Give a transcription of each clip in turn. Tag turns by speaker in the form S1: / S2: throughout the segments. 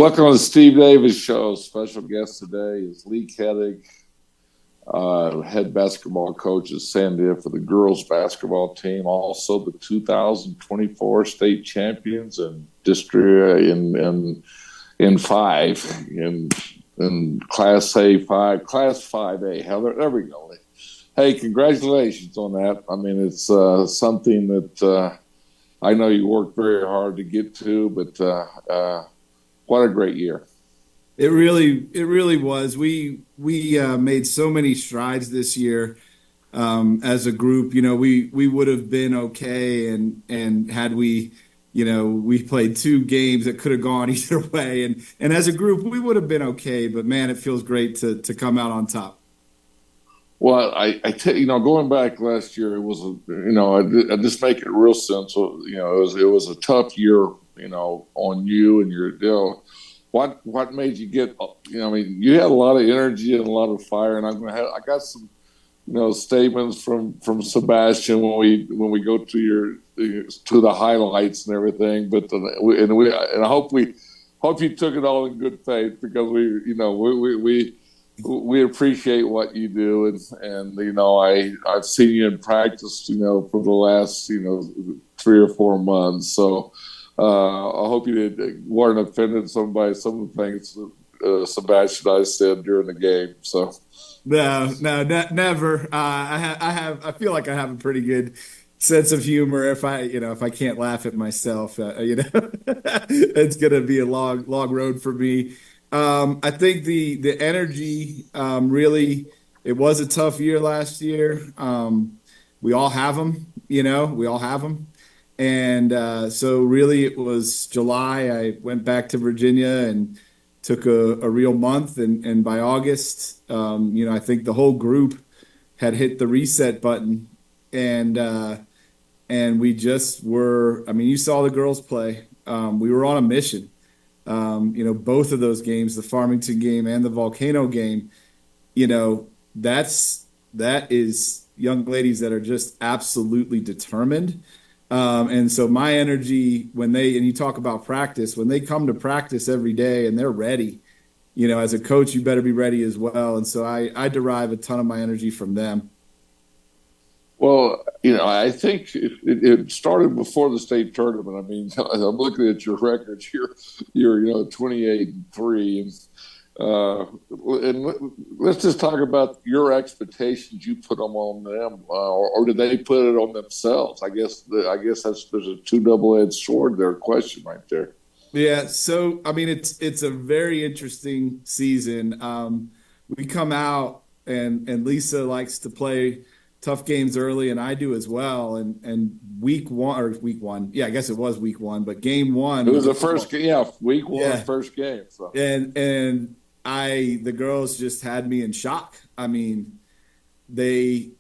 S1: Welcome to the Steve Davis Show. Special guest today is Lee Kettig, head basketball coach at Sandia for the girls basketball team. Also, the 2024 state champions and district in five in Class A5, Class 5A. There we go. Hey, congratulations on that. I mean, it's something that I know you worked very hard to get to, but what a great year.
S2: It really was. We made so many strides this year as a group. You know, we would have been okay, and had we, we played two games that could have gone either way, and as a group we would have been okay. But man, it feels great to come out on top.
S1: Well, going back last year, it was I just make it real simple. It was a tough year, on you and your deal. What made you get? You had a lot of energy and a lot of fire, and I got some, statements from Sebastian when we go to the highlights and everything. But I hope you took it all in good faith, because we appreciate what you do, and I've seen you in practice, for the last 3 or 4 months. So I hope you weren't offended by some of the things Sebastian and I said during the game. So
S2: No, never. I feel like I have a pretty good sense of humor. If I can't laugh at myself, it's gonna be a long road for me. I think the energy, really, it was a tough year last year. We all have them, we all have them. And so really it was July. I went back to Virginia and took a real month. And by August, I think the whole group had hit the reset button. And we just were, you saw the girls play. We were on a mission. Both of those games, the Farmington game and the Volcano game, that is young ladies that are just absolutely determined. And so my energy and you talk about practice, when they come to practice every day and they're ready, as a coach, you better be ready as well. And so I derive a ton of my energy from them.
S1: Well, I think it started before the state tournament. I'm looking at your records. You're 28-3, and let's just talk about your expectations you put them on them, or did they put it on themselves? I guess there's a two double-edged sword there. Question right there.
S2: Yeah. So it's a very interesting season. We come out and Lisa likes to play tough games early, and I do as well. And week one, yeah, I guess it was week one, but game one.
S1: It was the first game, yeah, week one,
S2: yeah.
S1: First game. So.
S2: And the girls just had me in shock. They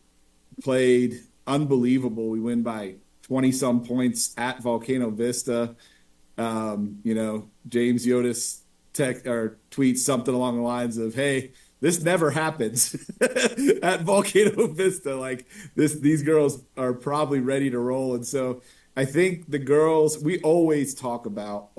S2: played unbelievable. We win by 20-some points at Volcano Vista. James Yotis tweets something along the lines of, "Hey, this never happens at Volcano Vista. Like these girls are probably ready to roll." And so I think the girls, we always talk about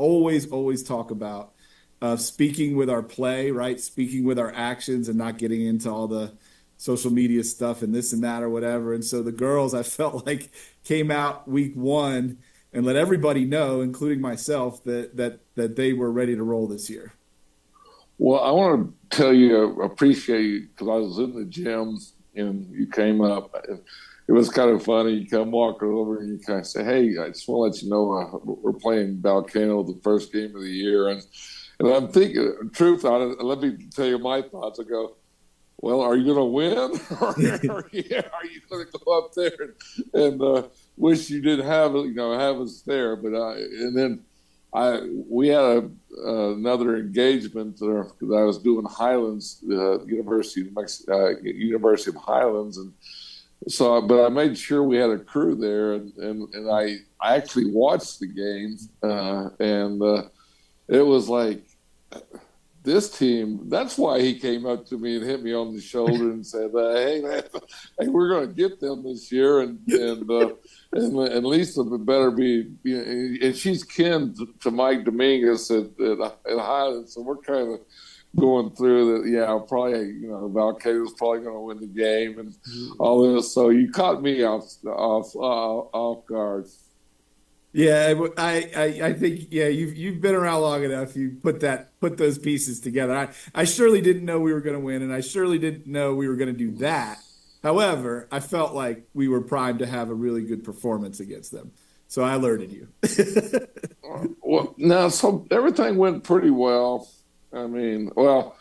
S2: speaking with our play, right? Speaking with our actions and not getting into all the social media stuff and this and that or whatever. And so the girls, I felt like, came out week one and let everybody know, including myself, that they were ready to roll this year.
S1: Well, I want to tell you, appreciate you, because I was in the gym and you came up. It was kind of funny. You come walking over and you kind of say, "Hey, I just want to let you know we're playing Volcano the first game of the year." And I'm thinking, truth on it, let me tell you my thoughts. I go, "Well, are you going to win? or are you going to go up there and wish you didn't have us there?" But and then we had another engagement because I was doing Highlands, University of Highlands, and so. But I made sure we had a crew there, and I actually watched the game, and it was like this team, that's why he came up to me and hit me on the shoulder and said, "Hey, man, hey, we're going to get them this year, and Lisa better be." And she's kin to Mike Dominguez at Highland, so we're kind of going through that. Yeah, probably Valcado's probably going to win the game and all this. So you caught me off guard.
S2: Yeah, I think yeah, you've been around long enough. You put those pieces together. I surely didn't know we were going to win, and I surely didn't know we were going to do that. However, I felt like we were primed to have a really good performance against them. So I alerted you.
S1: Well, now, so everything went pretty well. I mean, well,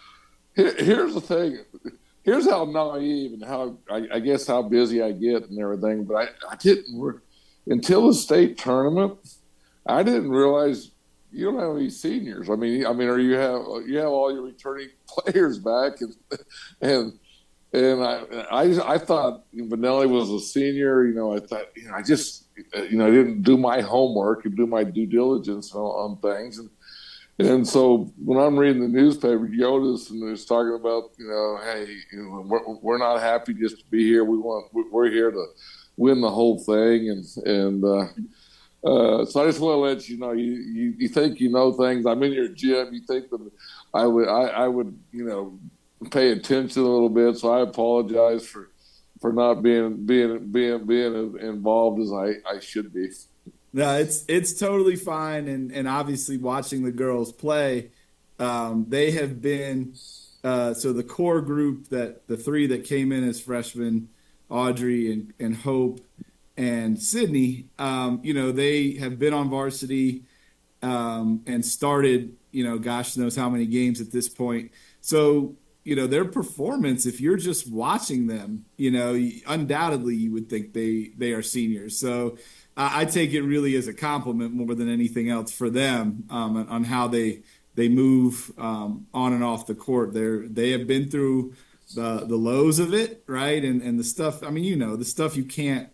S1: here's the thing. Here's how naive and how I guess how busy I get and everything. But I didn't until the state tournament. I didn't realize you don't have any seniors. Or you have all your returning players back, and I thought Vanelli was a senior. I thought I just I didn't do my homework and do my due diligence on things. And so when I'm reading the newspaper, Yodas and it's talking about, hey, we're not happy just to be here. We're here to win the whole thing. So I just want to let you know, you think you know things. I'm in your gym. You think that I would pay attention a little bit. So I apologize for not being as involved as I should be.
S2: No, it's totally fine, and obviously watching the girls play, they have been so the core group that the three that came in as freshmen, Audrey and Hope and Sydney, they have been on varsity and started, gosh knows how many games at this point. So their performance, if you're just watching them, undoubtedly you would think they are seniors. So I take it really as a compliment more than anything else for them on how they move on and off the court. They have been through the lows of it, right? And the stuff, the stuff you can't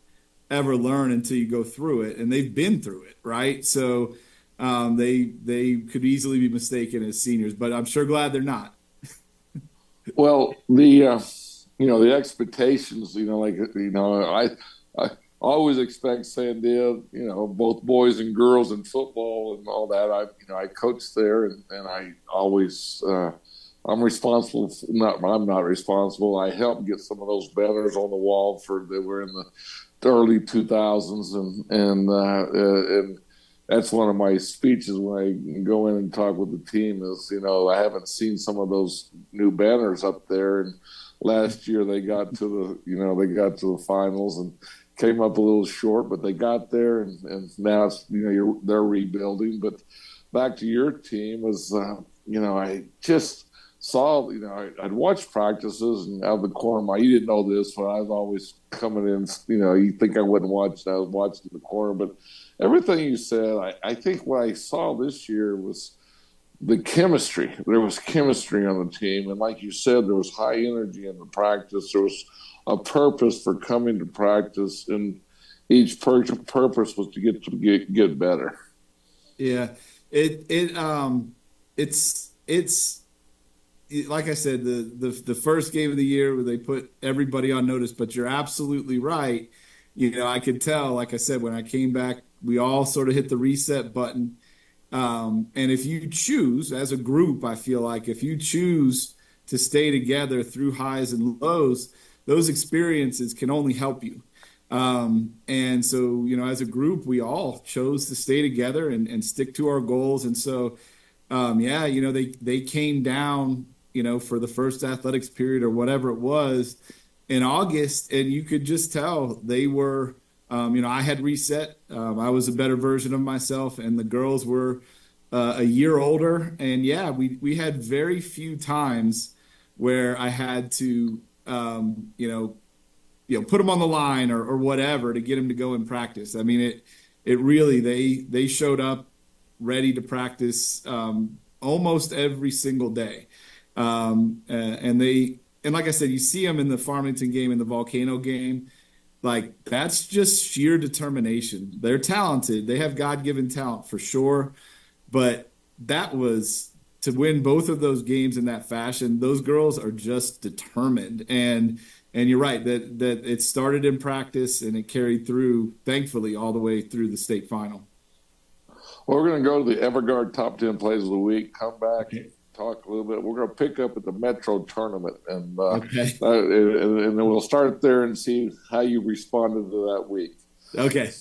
S2: ever learn until you go through it, and they've been through it, right? So they could easily be mistaken as seniors, but I'm sure glad they're not.
S1: Well, the expectations, I always expect Sandia, both boys and girls in football and all that. I coached there, and I always I'm responsible. I'm not responsible. I helped get some of those banners on the wall that were in the early 2000s, and that's one of my speeches when I go in and talk with the team is, I haven't seen some of those new banners up there. And last year they got to the finals and came up a little short, but they got there, and now it's, they're rebuilding. But back to your team was, I just saw, I'd watch practices and out of the corner, you didn't know this, but I was always coming in, you think I wouldn't watch, I was watching the corner, but everything you said, I think what I saw this year was the chemistry. There was chemistry on the team. And like you said, there was high energy in the practice. There was a purpose for coming to practice, and each purpose was to get better.
S2: Yeah. It's like I said, the first game of the year where they put everybody on notice, but you're absolutely right. I could tell, like I said, when I came back, we all sort of hit the reset button. And if you choose as a group, I feel like if you choose to stay together through highs and lows, those experiences can only help you. And so, as a group, we all chose to stay together and stick to our goals. And so, they came down, for the first athletics period or whatever it was in August, and you could just tell they were, I had reset. I was a better version of myself, and the girls were a year older. And yeah, we had very few times where I had to, put them on the line or whatever to get them to go and practice. It really, they showed up ready to practice almost every single day. And like I said, you see them in the Farmington game and the Volcano game. Like, that's just sheer determination. They're talented. They have God-given talent for sure. But that was to win both of those games in that fashion, those girls are just determined. And you're right that it started in practice and it carried through, thankfully, all the way through the state final.
S1: Well, we're going to go to the Everguard Top 10 Plays of the Week, come back, and talk a little bit. We're going to pick up at the Metro Tournament, and then we'll start there and see how you responded to that week.
S2: Okay.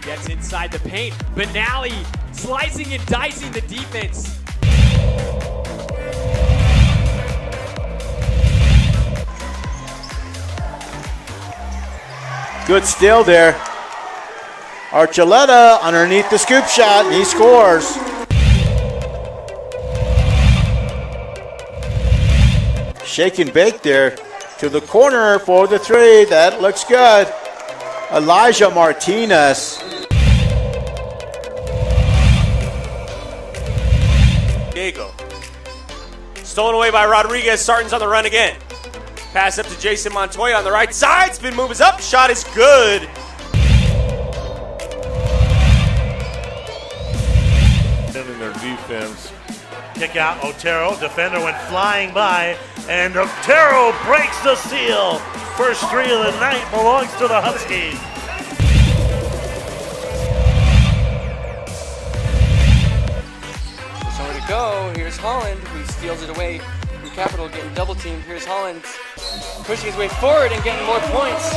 S3: Gets inside the paint. Benally slicing and dicing the defense.
S4: Good steal there. Archuleta underneath the scoop shot, and he scores. Shake and bake there to the corner for the three. That looks good. Elijah Martinez.
S3: Diego. Stolen away by Rodriguez. Sarton's on the run again. Pass up to Jason Montoya on the right side. Spin move is up. Shot is good.
S5: In their defense. Kick out Otero. Defender went flying by. And Otero breaks the seal. First three of the night belongs to the Huskies.
S6: There's nowhere to go. Here's Holland, who steals it away from Capital, getting double teamed. Here's Holland pushing his way forward and getting more points.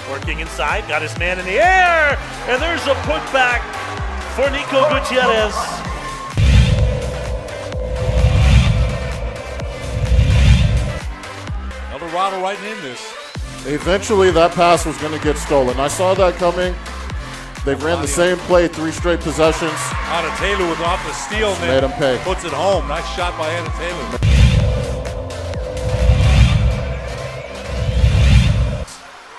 S5: Working inside, got his man in the air, and there's a putback for Nico Gutierrez.
S7: Eldorado right in this.
S8: Eventually that pass was going to get stolen. I saw that coming. They ran the same play 3 straight possessions.
S7: Anna Taylor was off the steal, man.
S8: Made him pay.
S7: Puts it home. Nice shot by Anna Taylor.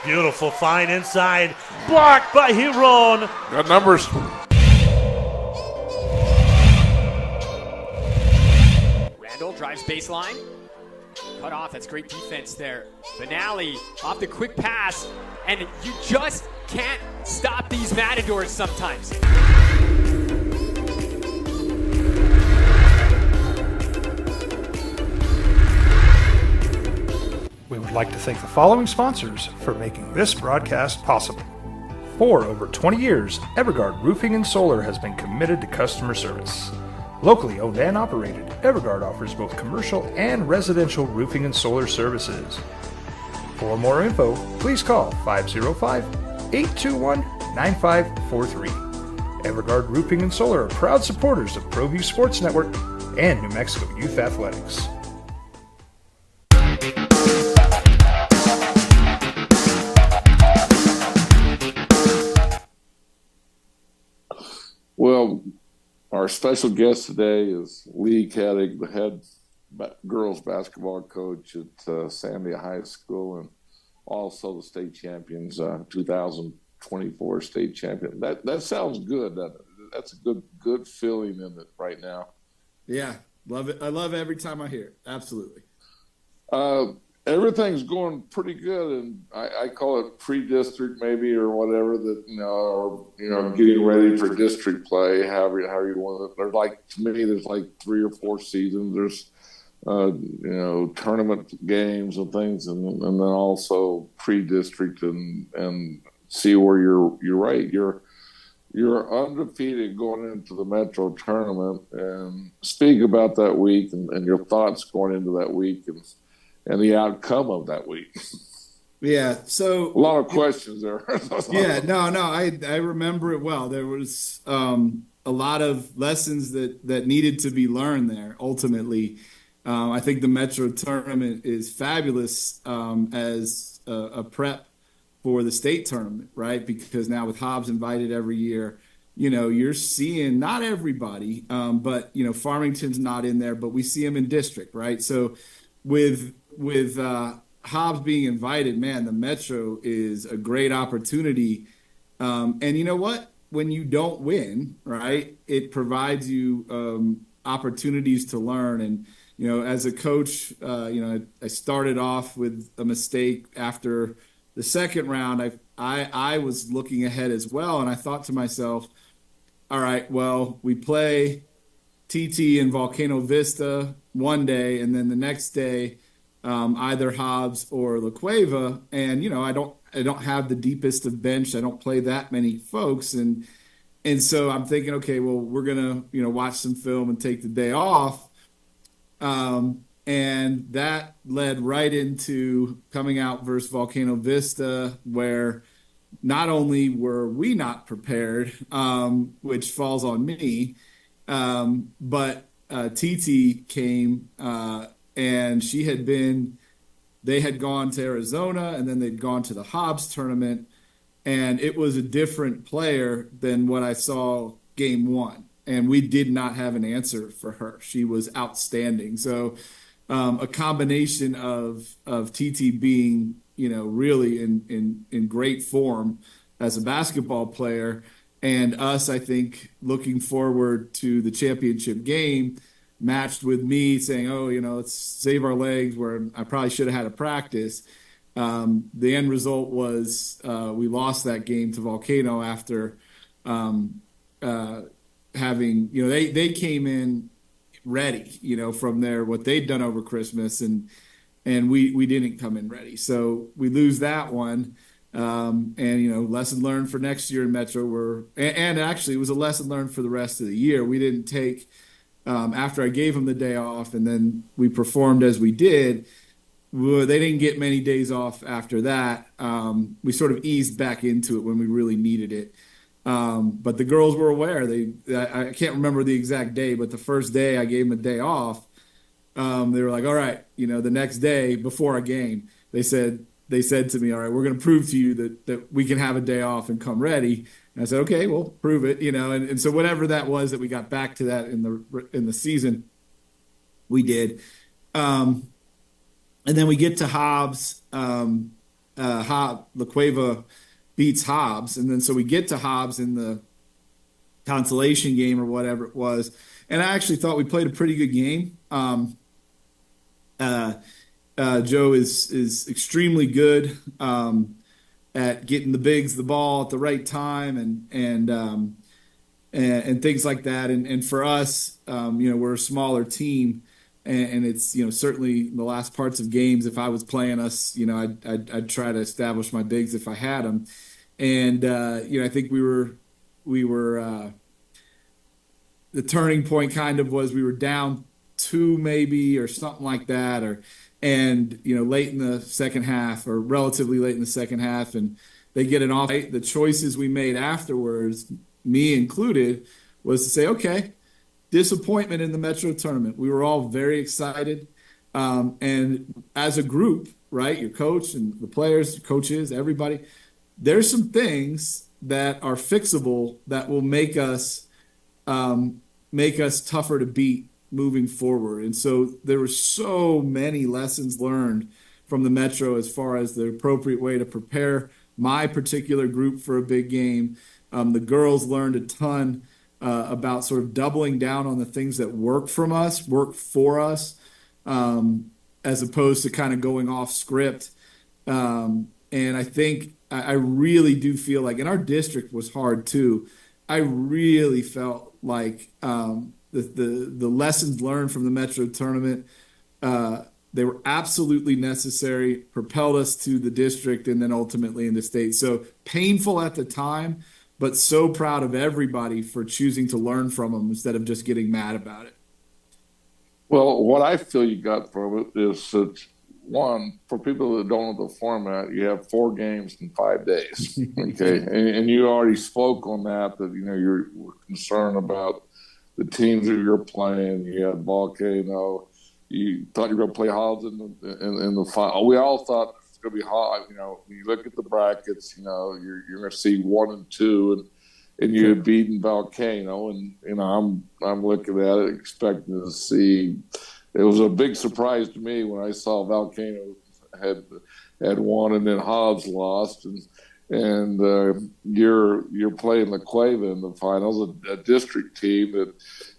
S5: Beautiful find inside. Blocked by Hiron.
S7: Got numbers.
S3: Randall drives baseline. Cut off. That's great defense there. Benally off the quick pass. And you just can't stop these Matadors sometimes.
S9: We would like to thank the following sponsors for making this broadcast possible. For over 20 years, Everguard Roofing and Solar has been committed to customer service. Locally owned and operated, Everguard offers both commercial and residential roofing and solar services. For more info, please call 505-821-9543. Everguard Roofing and Solar are proud supporters of ProView Sports Network and New Mexico Youth Athletics.
S1: Well, our special guest today is Lee Kettig, the head girls basketball coach at Sandia High School, and also the state champions, 2024 state champion. That sounds good. That's a good feeling in it right now.
S2: Yeah, love it. I love every time I hear it. Absolutely.
S1: Everything's going pretty good, and I call it pre-district maybe or whatever, that getting ready for district play, however you want it. There's to me there's 3 or 4 seasons. There's tournament games and things, and then also pre-district and see where you're right. You're undefeated going into the Metro tournament, and speak about that week and your thoughts going into that week and the outcome of that week.
S2: Yeah, so
S1: a lot of questions there.
S2: I remember it well. There was a lot of lessons that needed to be learned there. Ultimately, I think the Metro tournament is fabulous as a prep for the state tournament, right? Because now with Hobbs invited every year, you're seeing not everybody, but Farmington's not in there, but we see them in district, right? So with Hobbs being invited, man, the Metro is a great opportunity. And you know what? When you don't win, right, it provides you opportunities to learn. And, as a coach, I started off with a mistake after the second round. I was looking ahead as well, and I thought to myself, all right, well, we play TT in Volcano Vista one day, and then the next day, either Hobbs or La Cueva. And, I don't have the deepest of bench. I don't play that many folks. And so I'm thinking, okay, well, we're going to, watch some film and take the day off. And that led right into coming out versus Volcano Vista, where not only were we not prepared, which falls on me, but TT came and they had gone to Arizona, and then they'd gone to the Hobbs tournament, and it was a different player than what I saw game one. And we did not have an answer for her. She was outstanding. So a combination of TT being, really in great form as a basketball player, and us, I think, looking forward to the championship game, matched with me saying, oh, let's save our legs, where I probably should have had a practice. The end result was we lost that game to Volcano after having, they came in ready, from what they'd done over Christmas, and we didn't come in ready. So we lose that one. And lesson learned for next year in Metro and actually it was a lesson learned for the rest of the year. We didn't take, after I gave them the day off and then we performed as we did, they didn't get many days off after that. We sort of eased back into it when we really needed it. But the girls were aware. I can't remember the exact day, but the first day I gave them a day off, they were like, all right, the next day before a game, they said to me, all right, we're going to prove to you that we can have a day off and come ready. And I said, okay, well, prove it, and so whatever that was that we got back to that in the season, we did. And then we get to Hobbs, La Cueva beats Hobbs. And then so we get to Hobbs in the consolation game or whatever it was. And I actually thought we played a pretty good game. Joe is extremely good at getting the bigs the ball at the right time and things like that. And for us, we're a smaller team, and it's certainly in the last parts of games. If I was playing us, I'd try to establish my bigs if I had them. And I think we were the turning point kind of was we were down 2 maybe or something like that, late in the second half or relatively late in the second half, and they get an off. The choices we made afterwards, me included, was to say, okay, disappointment in the Metro tournament. We were all very excited. And as a group, right, your coach and the players, coaches, everybody, there's some things that are fixable that will make us tougher to beat moving forward. And so there were so many lessons learned from the Metro as far as the appropriate way to prepare my particular group for a big game. The girls learned a ton about sort of doubling down on the things that work for us, as opposed to kind of going off script. And I think I really do feel like, and our district was hard too. I really felt like the lessons learned from the Metro tournament, they were absolutely necessary, propelled us to the district and then ultimately in the state. So painful at the time, but so proud of everybody for choosing to learn from them instead of just getting mad about it.
S1: Well, what I feel you got from it is that, one, for people that don't know the format, you have 4 games in 5 days, okay? and you already spoke on that you're concerned about the teams that you're playing. You had Volcano. You thought you were going to play Hobbs in the final. We all thought it's going to be hard. When you look at the brackets, you're going to see 1 and 2, and you had beaten Volcano, and I'm looking at it expecting to see. It was a big surprise to me when I saw Volcano had won, and then Hobbs lost, and you're playing La Cueva in the finals, a district team that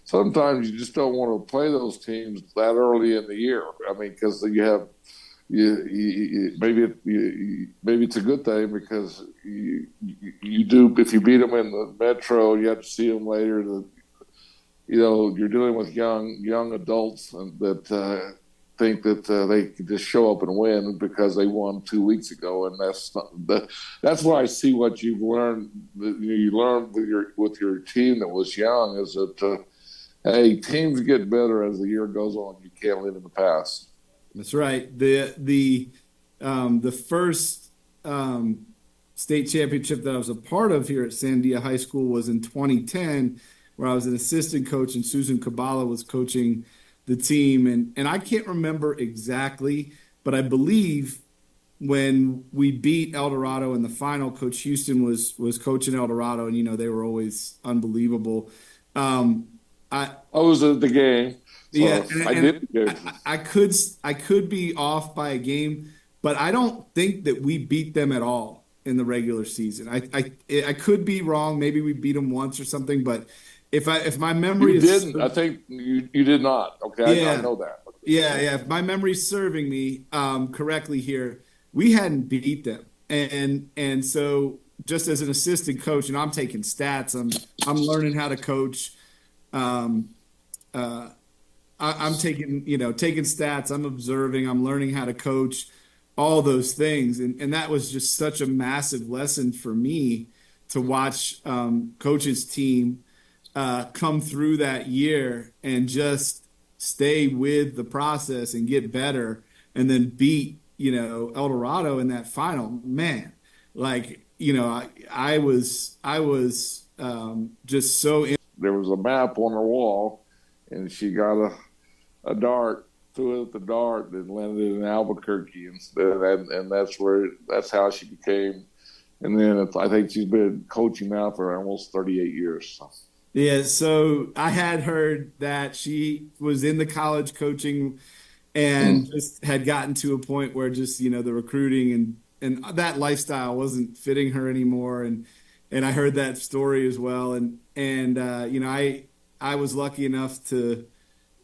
S1: sometimes you just don't want to play those teams that early in the year. I mean, because you have maybe it's a good thing because you do, if you beat them in the Metro, you have to see them later. You're dealing with young adults that think that they can just show up and win because they won 2 weeks ago, and that's why I see what you've learned. You learned with your team that was young is that hey, teams get better as the year goes on. You can't live in the past.
S2: That's right. The first state championship that I was a part of here at Sandia High School was in 2010, where I was an assistant coach and Susan Kabbalah was coaching the team. And I can't remember exactly, but I believe when we beat El Dorado in the final, Coach Houston was coaching El Dorado, and they were always unbelievable. I
S1: was at the game. So
S2: yeah,
S1: I
S2: could be off by a game, but I don't think that we beat them at all in the regular season. I could be wrong. Maybe we beat them once or something, but if my memory
S1: didn't, I think you did not. Okay,
S2: yeah,
S1: I know that.
S2: Yeah. If my memory's serving me correctly here, we hadn't beat them, and so just as an assistant coach, and I'm taking stats. I'm learning how to coach. I'm taking stats. I'm observing. I'm learning how to coach, all those things, and that was just such a massive lesson for me to watch coach's team come through that year and just stay with the process and get better, and then beat El Dorado in that final. Man, I was just so.
S1: There was a map on her wall, and she got a dart, threw it at the dart, and landed in Albuquerque instead, and that's how she became. And then I think she's been coaching now for almost 38 years. So.
S2: Yeah, so I had heard that she was in the college coaching and just had gotten to a point where just the recruiting and that lifestyle wasn't fitting her anymore, and I heard that story as well, and I was lucky enough to.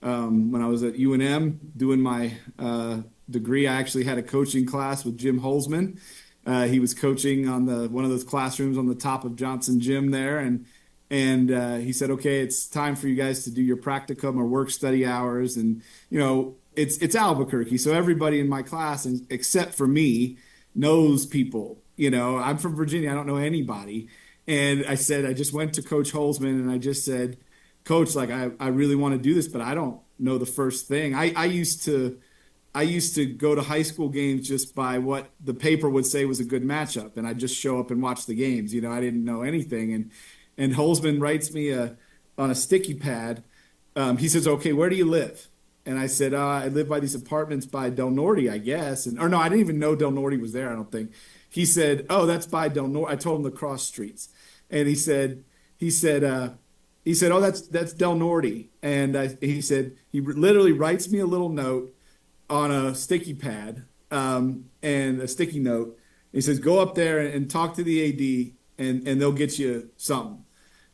S2: When I was at UNM doing my degree, I actually had a coaching class with Jim Holzman. He was coaching on one of those classrooms on the top of Johnson Gym there, and he said, "Okay, it's time for you guys to do your practicum or work study hours." And it's Albuquerque, so everybody in my class, except for me, knows people. I'm from Virginia, I don't know anybody, and I said I just went to Coach Holzman and I just said, Coach, I really want to do this, but I don't know the first thing. I used to go to high school games just by what the paper would say was a good matchup, and I'd just show up and watch the games. I didn't know anything. And Holzman writes me on a sticky pad. He says, "Okay, where do you live?" And I said, "I live by these apartments by Del Norte, I guess." Or no, I didn't even know Del Norte was there, I don't think. He said, "Oh, that's by Del Norte." I told him the cross streets, and he said, "Oh, that's Del Norte." And he said he literally writes me a little note on a sticky pad and a sticky note. He says, "Go up there and talk to the AD, and they'll get you something."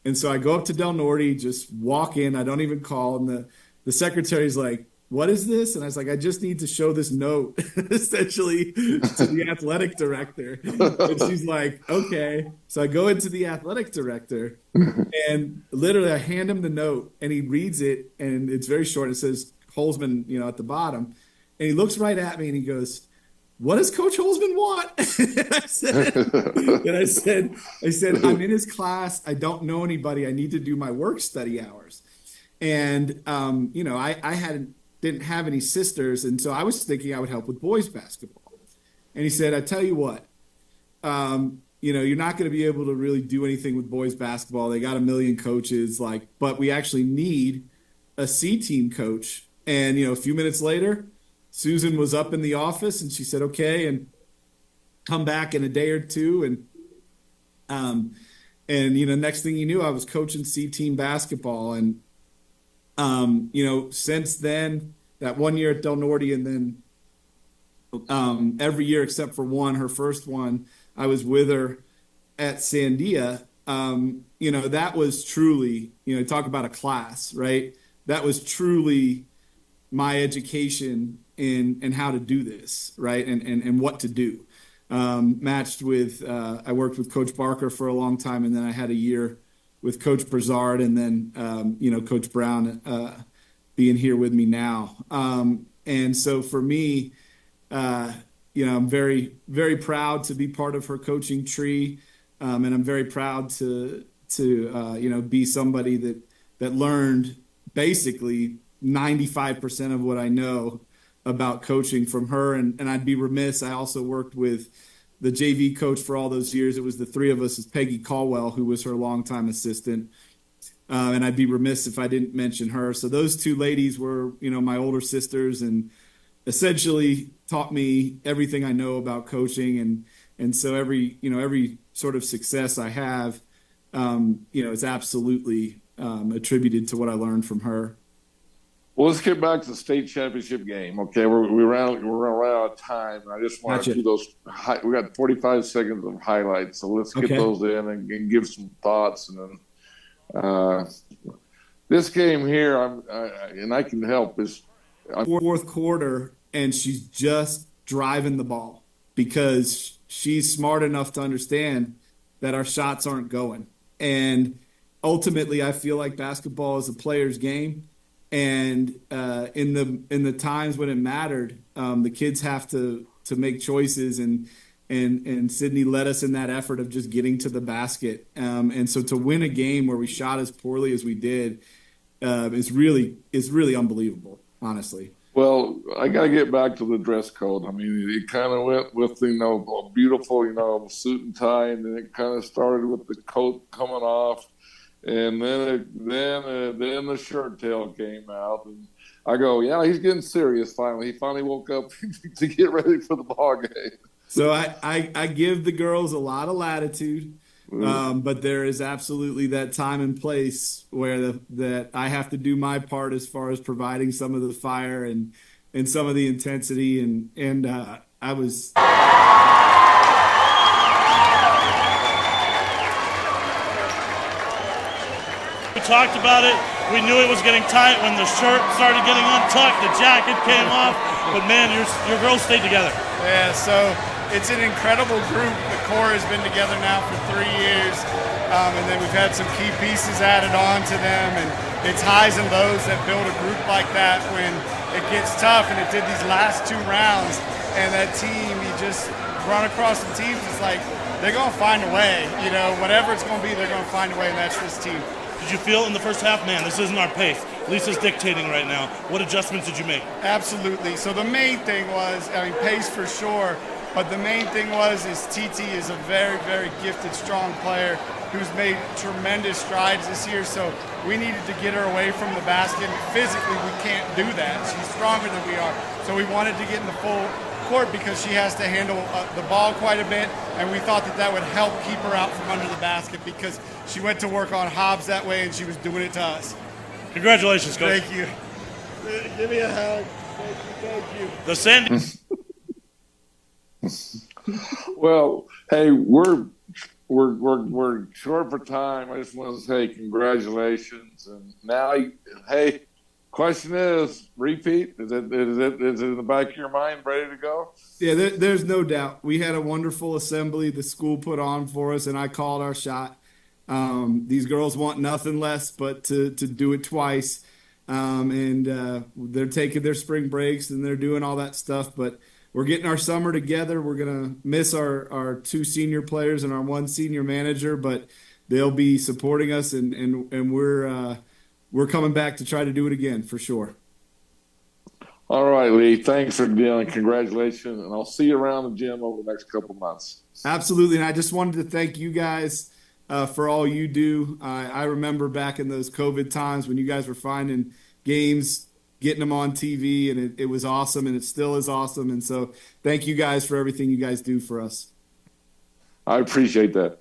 S2: And so I go up to Del Norte, just walk in. I don't even call, and the secretary's like, "What is this?" And I was like, "I just need to show this note essentially to the athletic director." And she's like, "Okay." So I go into the athletic director and literally I hand him the note and he reads it, and it's very short. It says Holzman, at the bottom. And he looks right at me and he goes, "What does Coach Holzman want?" And I said, "I'm in his class. I don't know anybody. I need to do my work study hours." And, I didn't have any sisters. And so I was thinking I would help with boys basketball. And he said, "I tell you what, you're not going to be able to really do anything with boys basketball. They got a million coaches, but we actually need a C team coach." And, a few minutes later, Susan was up in the office and she said, "Okay," and come back in a day or two. And next thing you knew, I was coaching C team basketball. And, since then, that one year at Del Norte and then every year except for one. Her first one, I was with her at Sandia. That was truly, talk about a class, right? That was truly my education in how to do this, right? And what to do. Matched with, I worked with Coach Barker for a long time, and then I had a year with Coach Brazard, and then, Coach Brown being here with me now. And so for me, I'm very, very proud to be part of her coaching tree. And I'm very proud to be somebody that learned basically 95% of what I know about coaching from her. And I'd be remiss. I also worked with the JV coach for all those years. It was the three of us, as Peggy Caldwell, who was her longtime assistant. And I'd be remiss if I didn't mention her. So those two ladies were, my older sisters, and essentially taught me everything I know about coaching. And so every sort of success I have, is absolutely attributed to what I learned from her.
S1: Well, let's get back to the state championship game. Okay, we're around out of time. I just want to do those. We got 45 seconds of highlights, so let's get those in and give some thoughts. And then this game here, I can help is
S2: fourth quarter, and she's just driving the ball because she's smart enough to understand that our shots aren't going. And ultimately, I feel like basketball is a player's game. And in the times when it mattered, the kids have to make choices, and Sydney led us in that effort of just getting to the basket. And so to win a game where we shot as poorly as we did is really unbelievable, honestly.
S1: Well, I got to get back to the dress code. I mean, it kind of went with, a beautiful, suit and tie, and then it kind of started with the coat coming off, and then the shirt tail came out, and I go, yeah, he's getting serious finally. He finally woke up to get ready for the ball game.
S2: So I give the girls a lot of latitude. But there is absolutely that time and place where that I have to do my part as far as providing some of the fire and some of the intensity. And I was.
S5: We talked about it. We knew it was getting tight when the shirt started getting untucked, the jacket came off. But man, your girls stayed together.
S10: Yeah, so it's an incredible group. The core has been together now for 3 years, and then we've had some key pieces added on to them, and it's highs and lows that build a group like that when it gets tough, and it did these last 2 rounds, and that team, you just run across the teams, it's like they're going to find a way, whatever it's going to be, they're going to find a way, and that's this team.
S5: Did you feel in the first half, man, this isn't our pace? Lisa's dictating right now. What adjustments did you make?
S10: Absolutely. So the main thing was, pace for sure, but the main thing is TT is a very, very gifted, strong player who's made tremendous strides this year. So we needed to get her away from the basket. Physically, we can't do that. She's stronger than we are. So we wanted to get in the full court because she has to handle the ball quite a bit, and we thought that would help keep her out from under the basket because she went to work on Hobbs that way, and she was doing it to us.
S5: Congratulations, Coach.
S10: Thank you. Give me a hug. Thank you.
S5: The Sandy.
S1: Well, hey, we're short for time. I just want to say congratulations, and now, hey. Question is, repeat? Is it in the back of your mind, ready to go?
S2: Yeah, there's no doubt. We had a wonderful assembly the school put on for us, and I called our shot. These girls want nothing less but to do it twice. And they're taking their spring breaks, and they're doing all that stuff. But we're getting our summer together. We're going to miss our 2 senior players and our 1 senior manager, but they'll be supporting us, and we're coming back to try to do it again for sure.
S1: All right, Lee. Thanks for dealing. Congratulations. And I'll see you around the gym over the next couple of months.
S2: Absolutely. And I just wanted to thank you guys for all you do. I remember back in those COVID times when you guys were finding games, getting them on TV, and it was awesome, and it still is awesome. And so thank you guys for everything you guys do for us.
S1: I appreciate that.